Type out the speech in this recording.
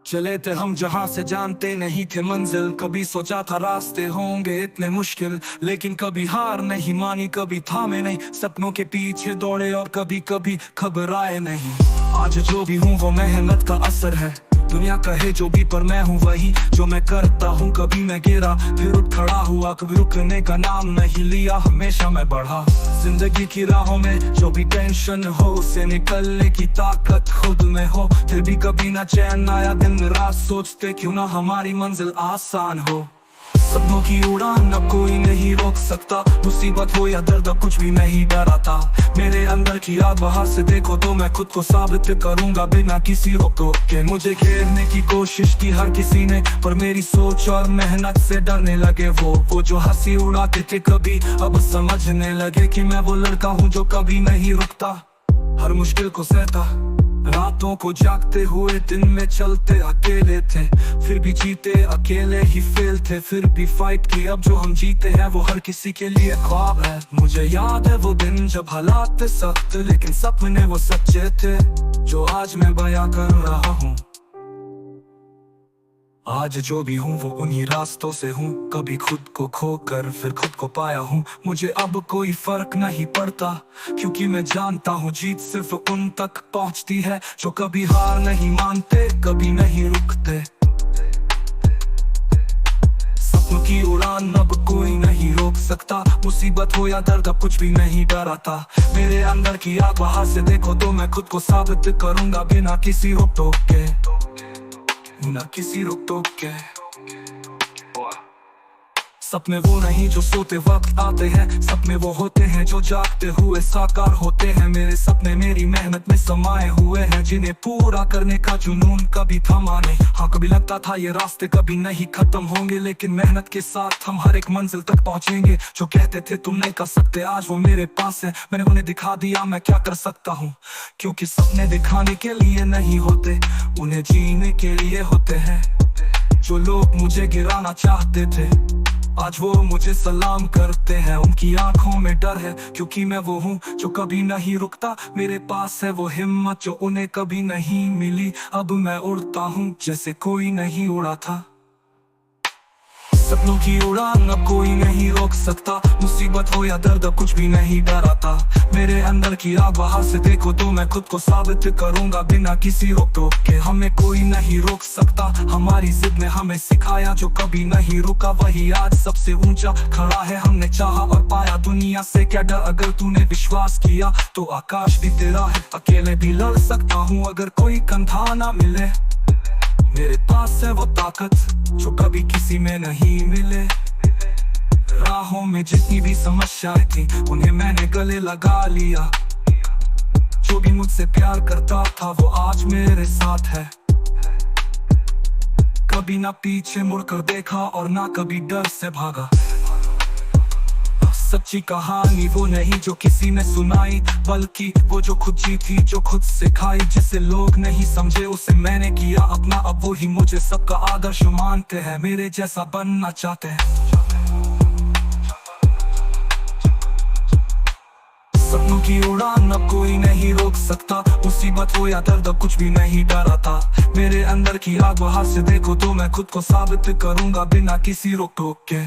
चले थे हम जहाँ से जानते नहीं थे मंजिल। कभी सोचा था रास्ते होंगे इतने मुश्किल, लेकिन कभी हार नहीं मानी, कभी थामे नहीं, सपनों के पीछे दौड़े और कभी कभी घबराए नहीं। आज जो भी हूँ वो मेहनत का असर है। दुनिया कहे जो भी पर मैं हूँ वही जो मैं करता हूँ। कभी मैं गिरा फिर उठ खड़ा हुआ, कभी रुकने का नाम नहीं लिया, हमेशा मैं बढ़ा। जिंदगी की राहों में जो भी टेंशन हो उसे निकलने की ताकत खुद में हो। फिर भी कभी ना चैन आया, दिन रात सोचते क्यों ना हमारी मंजिल आसान हो। सपनों की उड़ान न कोई नहीं रोक सकता, मुसीबत हो या दर्द कुछ भी नहीं डराता। मेरे अंदर की आग बाहर से देखो तो मैं खुद को साबित करूंगा बिना किसी रोक टोक के। मुझे घेरने की कोशिश की हर किसी ने, पर मेरी सोच और मेहनत से डरने लगे वो जो हंसी उड़ाते थे कभी अब समझने लगे कि मैं वो लड़का हूँ जो कभी नहीं रुकता। हर मुश्किल को सहता, रातों को जागते हुए दिन में चलते अकेले थे, फिर भी जीते अकेले ही फेल थे। फिर भी फाइट की, अब जो हम जीते हैं वो हर किसी के लिए ख्वाब है। मुझे याद है वो दिन जब हालात थे सख्त, लेकिन सपने वो सच्चे थे जो आज मैं बयां कर रहा हूँ। आज जो भी हूँ वो उन्हीं रास्तों से हूँ, कभी खुद को खोकर फिर खुद को पाया हूँ। मुझे अब कोई फर्क नहीं पड़ता, क्योंकि मैं जानता हूँ जीत सिर्फ उन तक पहुँचती है जो कभी हार नहीं मानते, कभी नहीं रुकते। सपनों की उड़ान अब कोई नहीं रोक सकता, मुसीबत हो या दर्द अब कुछ भी नहीं डराता। मेरे अंदर की आग बाहर से देखो तो मैं खुद को साबित करूंगा बिना किसी रोक टोक के, ना किसी रोक टोक के। सपने वो नहीं जो सोते वक्त आते हैं, सपने वो होते हैं जो जागते हुए साकार होते हैं। मेरे सपने मेरी मेहनत में समाये हुए हैं, जिन्हें पूरा करने का जुनून कभी थमा नहीं। हाँ, कभी लगता था ये रास्ते कभी नहीं खत्म होंगे, लेकिन मेहनत के साथ हम हर एक मंजिल तक पहुंचेंगे। जो कहते थे तुम नहीं कर सकते, आज वो मेरे पास है। मैंने उन्हें दिखा दिया मैं क्या कर सकता हूँ, क्योंकि सपने दिखाने के लिए नहीं होते, उन्हें जीने के लिए होते हैं। जो लोग मुझे गिराना चाहते थे आज वो मुझे सलाम करते हैं। उनकी आंखों में डर है, क्योंकि मैं वो हूँ जो कभी नहीं रुकता। मेरे पास है वो हिम्मत जो उन्हें कभी नहीं मिली। अब मैं उड़ता हूँ जैसे कोई नहीं उड़ा था। सपनों की उड़ान अब कोई नहीं रोक सकता, मुसीबत हो या दर्द कुछ भी नहीं डराता। मेरे अंदर की आग बाहर से देखो तो मैं खुद को साबित करूंगा बिना किसी रोक टोक के। हमें कोई नहीं रोक सकता, हमारी जिद ने हमें सिखाया जो कभी नहीं रुका वही आज सबसे ऊंचा खड़ा है। हमने चाहा और पाया, दुनिया से क्या डर, अगर तूने विश्वास किया तो आकाश भी तेरा है। अकेले भी लड़ सकता हूँ अगर कोई कंधा ना मिले, मेरे पास है वो ताकत जो कभी किसी में नहीं मिले। राहों में जितनी भी समस्याएं थी उन्हें मैंने गले लगा लिया। जो भी मुझसे प्यार करता था वो आज मेरे साथ है। कभी ना पीछे मुड़कर देखा और ना कभी डर से भागा। सच्ची कहानी वो नहीं जो किसी ने सुनाई, बल्कि वो जो खुद जीती, जो खुद सिखाई। जिसे लोग नहीं समझे उसे मैंने किया अपना, अब वो ही मुझे सबका आदर्श मानते हैं, मेरे जैसा बनना चाहते हैं। सपनों की उड़ान अब कोई नहीं रोक सकता, मुसीबत हो या दर्द कुछ भी नहीं डराता। मेरे अंदर की आग बाहर से देखो तो मैं खुद को साबित करूंगा बिना किसी रोक टोक के।